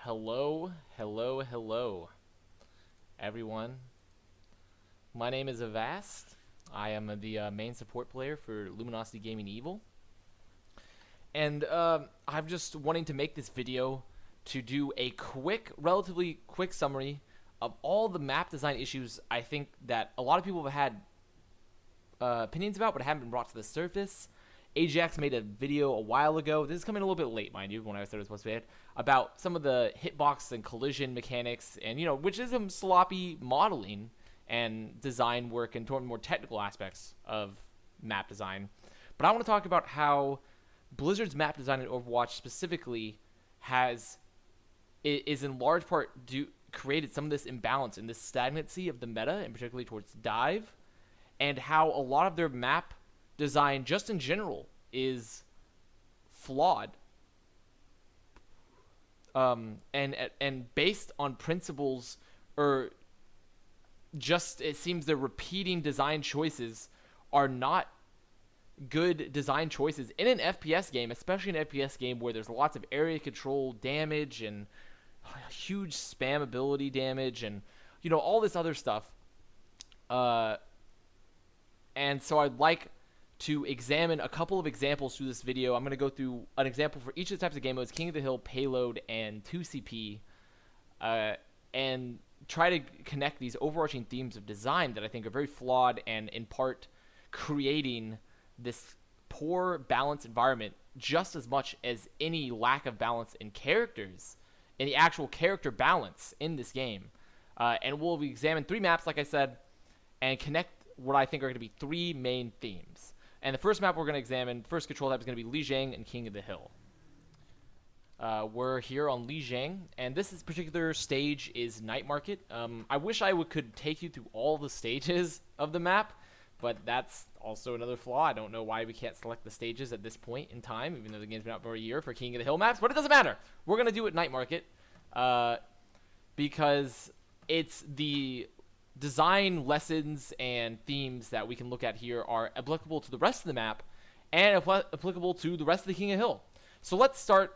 Hello, everyone. My name is Avast. I am the main support player for Luminosity Gaming Evil. And I'm just wanting to make this video to do a relatively quick summary of all the map design issues I think that a lot of people have had opinions about, but haven't been brought to the surface. Ajax made a video a while ago. This is coming a little bit late, mind you, when I said it was supposed to be it, about some of the hitbox and collision mechanics, and which is some sloppy modeling and design work and more technical aspects of map design. But I want to talk about how Blizzard's map design in Overwatch specifically is in large part created some of this imbalance and this stagnancy of the meta, and particularly towards dive, and how a lot of their map design just in general is flawed, and based on principles, or just it seems they're repeating design choices are not good design choices in an FPS game, especially an FPS game where there's lots of area control damage and huge spam ability damage and all this other stuff. And so I'd like to examine a couple of examples through this video. I'm going to go through an example for each of the types of game modes: King of the Hill, Payload, and 2CP, and try to connect these overarching themes of design that I think are very flawed and in part creating this poor balanced environment just as much as any lack of balance in characters, in the actual character balance in this game. And we'll examine 3 maps, like I said, and connect what I think are going to be 3 main themes. And the first map we're going to examine, first control type, is going to be Zhong and King of the Hill. We're here on Zhong, and this particular stage is Night Market. I wish I could take you through all the stages of the map, but that's also another flaw. I don't know why we can't select the stages at this point in time, even though the game's been out for a year for King of the Hill maps, but it doesn't matter. We're going to do it Night Market, because it's the design lessons and themes that we can look at here are applicable to the rest of the map and applicable to the rest of the King of Hill. So let's start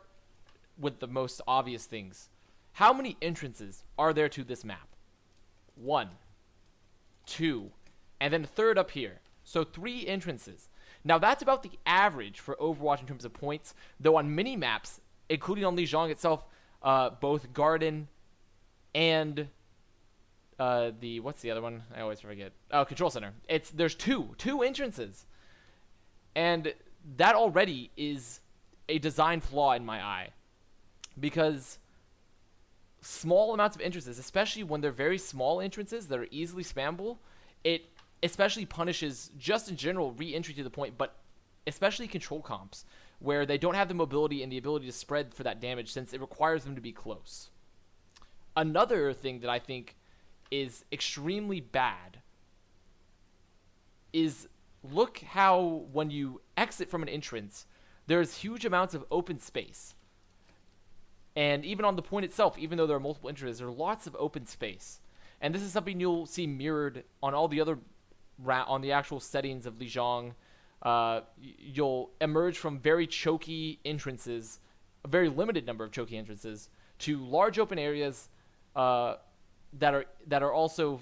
with the most obvious things. How many entrances are there to this map? 1, 2, and then a third up here. So 3 entrances. Now that's about the average for Overwatch in terms of points, though on many maps, including on Zhong itself, both Garden and what's the other one? I always forget. Oh, Control Center. There's two entrances, and that already is a design flaw in my eye, because small amounts of entrances, especially when they're very small entrances that are easily spammable, it especially punishes just in general re-entry to the point, but especially control comps where they don't have the mobility and the ability to spread for that damage, since it requires them to be close. Another thing that I think is extremely bad is look how when you exit from an entrance, there's huge amounts of open space. And even on the point itself, even though there are multiple entrances, there are lots of open space. And this is something you'll see mirrored on all the other on the actual settings of Zhong. You'll emerge from very choky entrances, a very limited number of choky entrances, to large open areas that are also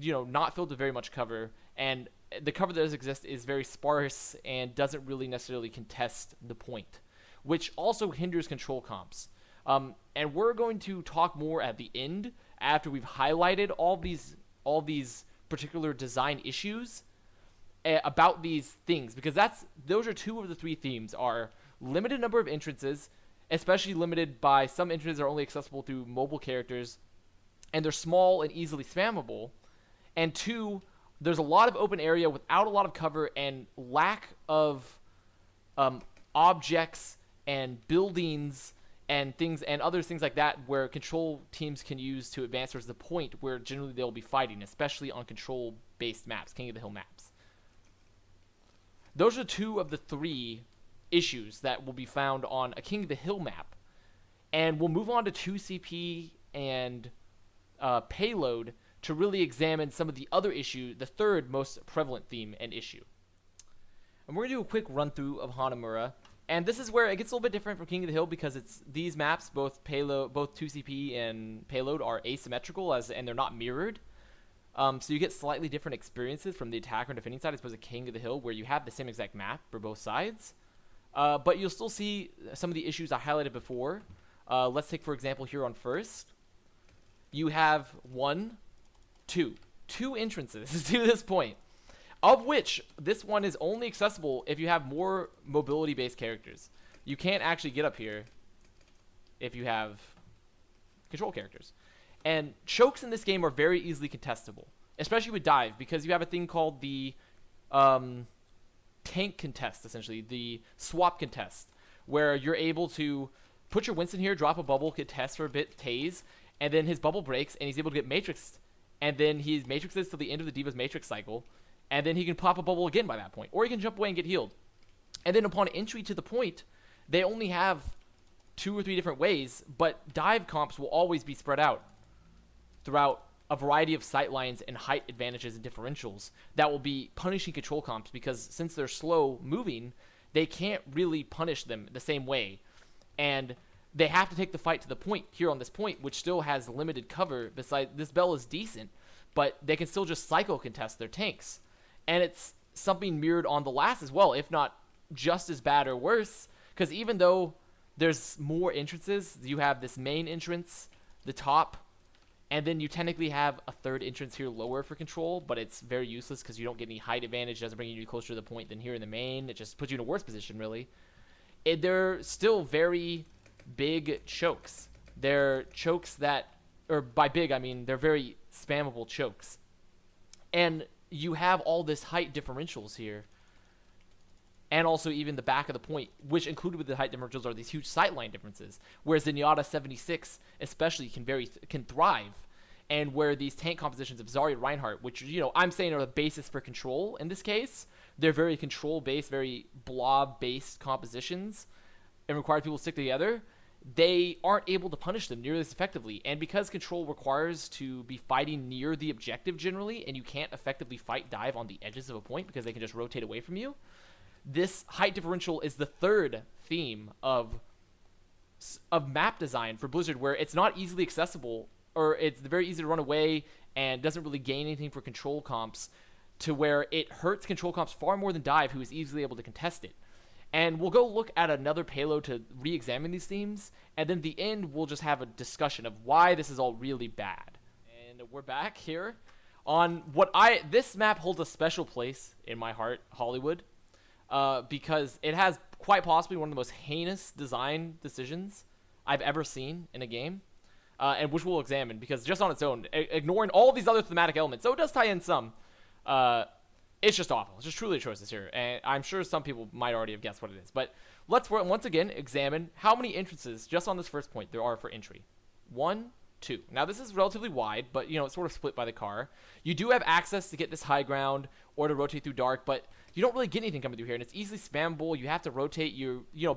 not filled with very much cover, and the cover that does exist is very sparse and doesn't really necessarily contest the point, which also hinders control comps. And we're going to talk more at the end after we've highlighted all these particular design issues about these things, because those are 2 of the 3 themes: are limited number of entrances, especially limited by some entrances that are only accessible through mobile characters, and they're small and easily spammable. And 2, there's a lot of open area without a lot of cover and lack of objects and buildings and things and other things like that where control teams can use to advance towards the point where generally they'll be fighting, especially on control-based maps, King of the Hill maps. Those are 2 of the 3 issues that will be found on a King of the Hill map. And we'll move on to 2CP and Payload to really examine some of the other issues, the third most prevalent theme and issue. And we're going to do a quick run through of Hanamura And this is where it gets a little bit different from King of the Hill, because it's these maps, both 2CP and payload, are asymmetrical and they're not mirrored. So you get slightly different experiences from the attacker and defending side as opposed to King of the Hill, where you have the same exact map for both sides. But you'll still see some of the issues I highlighted before. Let's take, for example, here on first. You have two entrances to this point, of which this one is only accessible if you have more mobility-based characters. You can't actually get up here if you have control characters. And chokes in this game are very easily contestable, especially with dive, because you have a thing called the tank contest, essentially, the swap contest, where you're able to put your Winston here, drop a bubble, contest for a bit, tase, and then his bubble breaks, and he's able to get matrixed, and then he's matrixes till the end of the Diva's matrix cycle, and then he can pop a bubble again by that point, or he can jump away and get healed. And then upon entry to the point, they only have 2 or 3 different ways, but dive comps will always be spread out throughout a variety of sight lines and height advantages and differentials that will be punishing control comps, because since they're slow moving, they can't really punish them the same way. And they have to take the fight to the point here on this point, which still has limited cover. Besides, this Bell is decent, but they can still just cycle contest their tanks. And it's something mirrored on the last as well, if not just as bad or worse, because even though there's more entrances, you have this main entrance, the top, and then you technically have a third entrance here lower for control, but it's very useless because you don't get any height advantage. It doesn't bring you closer to the point than here in the main. It just puts you in a worse position, really. They're still very big chokes. They're chokes that, or by big, I mean they're very spammable chokes. And you have all this height differentials here. And also even the back of the point, which included with the height differentials are these huge sightline differences. Whereas the Zenyatta 76 especially can thrive. And where these tank compositions of Zarya and Reinhardt, which, you know, I'm saying are the basis for control in this case, they're very control-based, very blob-based compositions and require people to stick together. They aren't able to punish them nearly as effectively. And because control requires to be fighting near the objective generally, and you can't effectively fight dive on the edges of a point because they can just rotate away from you, this height differential is the third theme of map design for Blizzard, where it's not easily accessible, or it's very easy to run away and doesn't really gain anything for control comps, to where it hurts control comps far more than dive, who is easily able to contest it. And we'll go look at another payload to re-examine these themes, and then at the end we'll just have a discussion of why this is all really bad. And we're back here on this map holds a special place in my heart, Hollywood. Because it has quite possibly one of the most heinous design decisions I've ever seen in a game, and which we'll examine, because just on its own, ignoring all these other thematic elements, so it does tie in some, it's just awful. It's just truly atrocious here, and I'm sure some people might already have guessed what it is. But let's once again examine how many entrances, just on this first point, there are for entry. 1, 2. Now this is relatively wide, but you know, it's sort of split by the car. You do have access to get this high ground or to rotate through dark, but you don't really get anything coming through here, and it's easily spammable. You have to rotate.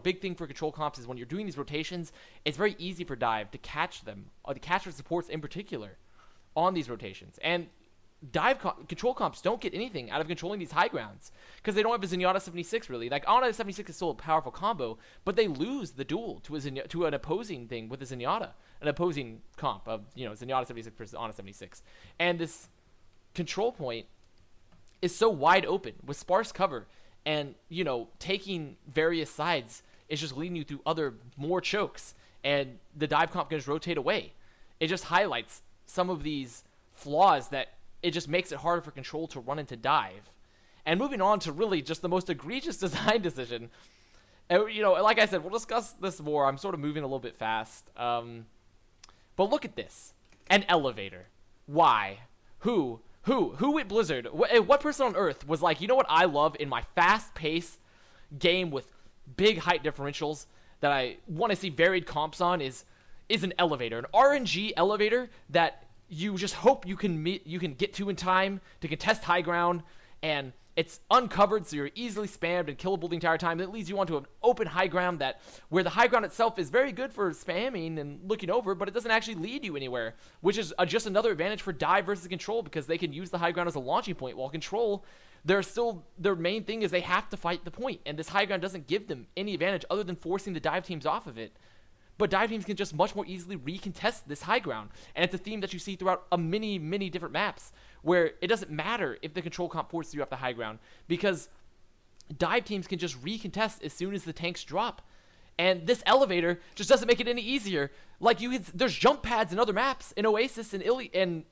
Big thing for control comps is when you're doing these rotations, it's very easy for dive to catch them, or to catch their supports in particular, on these rotations. And dive control comps don't get anything out of controlling these high grounds, because they don't have a Zenyatta 76 really. Like, Zenyatta 76 is still a powerful combo, but they lose the duel to an opposing thing with a Zenyatta, an opposing comp of, Zenyatta 76 versus Ana 76. And this control point is so wide open with sparse cover, and taking various sides is just leading you through more chokes, and the dive comp can just rotate away. It just highlights some of these flaws that it just makes it harder for control to run into dive. And moving on to really just the most egregious design decision, like I said, we'll discuss this more. I'm sort of moving a little bit fast, but look at this, an elevator. Why? Who at Blizzard, what person on earth was like, you know what I love in my fast-paced game with big height differentials that I want to see varied comps on is an elevator, an RNG elevator that you just hope you can get to in time to contest high ground, and it's uncovered, so you're easily spammed and killable the entire time. And it leads you onto an open high ground where the high ground itself is very good for spamming and looking over, but it doesn't actually lead you anywhere, which is just another advantage for dive versus control, because they can use the high ground as a launching point, while control, their main thing is they have to fight the point, and this high ground doesn't give them any advantage other than forcing the dive teams off of it. But dive teams can just much more easily recontest this high ground. And it's a theme that you see throughout many different maps, where it doesn't matter if the control comp forces you off the high ground, because dive teams can just recontest as soon as the tanks drop. And this elevator just doesn't make it any easier. Like, there's jump pads in other maps, in Oasis and and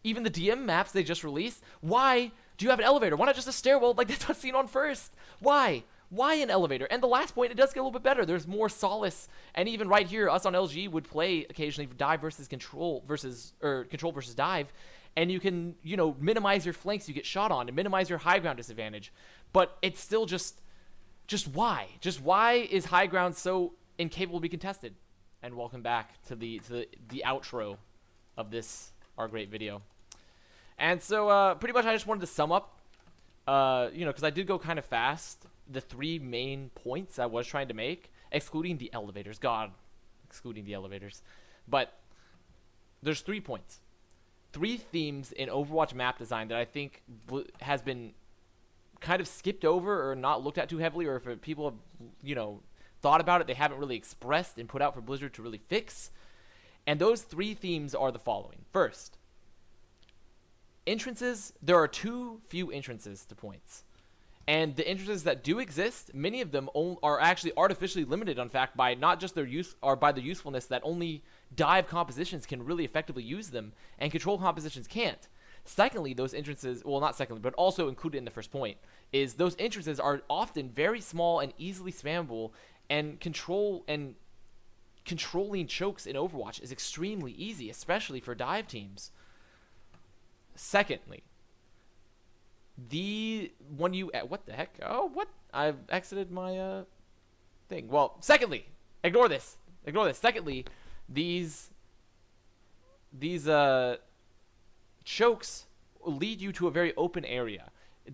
even the DM maps they just released. Why do you have an elevator? Why not just a stairwell like that's what's seen on first? Why? Why an elevator? And the last point, it does get a little bit better. There's more solace. And even right here, us on LG would play occasionally dive versus control versus dive. And you can, minimize your flanks you get shot on and minimize your high ground disadvantage. But it's still just why? Just why is high ground so incapable to be contested? And welcome back to the outro of our great video. And so pretty much I just wanted to sum up, because I did go kind of fast, the 3 main points I was trying to make, excluding the elevators. Excluding the elevators. But there's 3 points. 3 themes in Overwatch map design that I think has been kind of skipped over or not looked at too heavily, or if people have, thought about it, they haven't really expressed and put out for Blizzard to really fix. And those 3 themes are the following. First, entrances. There are too few entrances to points. And the entrances that do exist, many of them are actually artificially limited, in fact, by not just their use, or by their usefulness, that only dive compositions can really effectively use them, and control compositions can't. Secondly, those entrances, well, not secondly, but also included in the first point, is those entrances are often very small and easily spammable, and controlling chokes in Overwatch is extremely easy, especially for dive teams. Secondly, what the heck? Oh, what? I've exited my thing. Well, secondly, ignore this. Secondly, these chokes lead you to a very open area.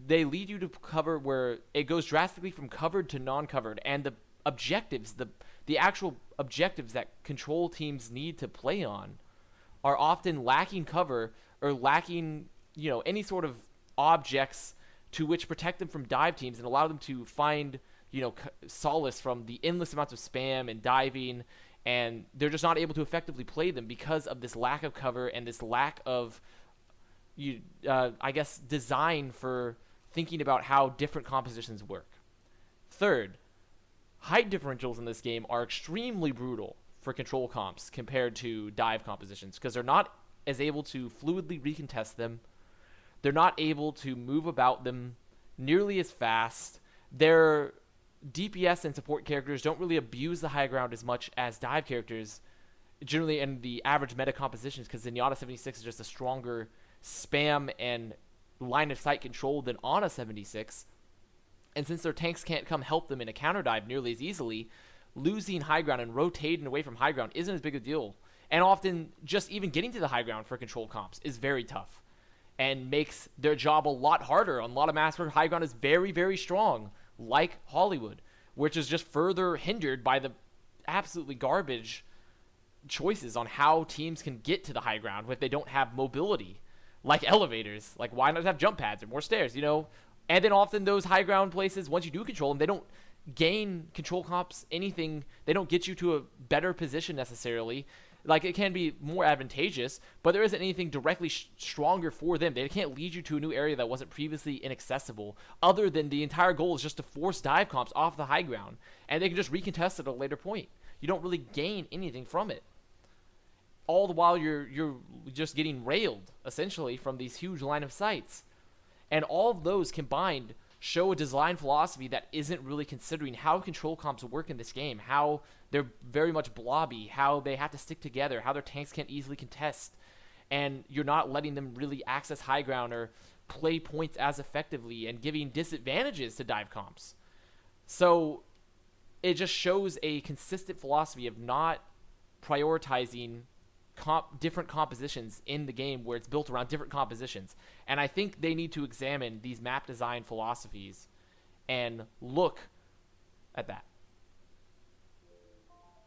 They lead you to cover where it goes drastically from covered to non-covered, and the objectives, the actual objectives that control teams need to play on, are often lacking cover or lacking, any sort of objects to which protect them from dive teams and allow them to find, solace from the endless amounts of spam and diving, and they're just not able to effectively play them because of this lack of cover and this lack of, I guess, design for thinking about how different compositions work. Third, height differentials in this game are extremely brutal for control comps compared to dive compositions, because they're not as able to fluidly recontest them. They're not able to move about them nearly as fast. Their DPS and support characters don't really abuse the high ground as much as dive characters, generally in the average meta compositions, because Zenyatta 76 is just a stronger spam and line of sight control than Ana 76. And since their tanks can't come help them in a counter dive nearly as easily, losing high ground and rotating away from high ground isn't as big a deal. And often just even getting to the high ground for control comps is very tough, and makes their job a lot harder on a lot of maps where high ground is very, very strong, like Hollywood, which is just further hindered by the absolutely garbage choices on how teams can get to the high ground if they don't have mobility, like elevators. Like, why not have jump pads or more stairs, And then often those high ground places, once you do control them, they don't gain control comps anything. They don't get you to a better position necessarily. Like, it can be more advantageous, but there isn't anything directly stronger for them. They can't lead you to a new area that wasn't previously inaccessible, other than the entire goal is just to force dive comps off the high ground, and they can just recontest at a later point. You don't really gain anything from it. All the while you're just getting railed, essentially, from these huge line of sights. And all of those combined show a design philosophy that isn't really considering how control comps work in this game, how they're very much blobby, how they have to stick together, how their tanks can't easily contest, and you're not letting them really access high ground or play points as effectively, and giving disadvantages to dive comps. So it just shows a consistent philosophy of not prioritizing different compositions in the game where it's built around different compositions. And I think they need to examine these map design philosophies and look at that.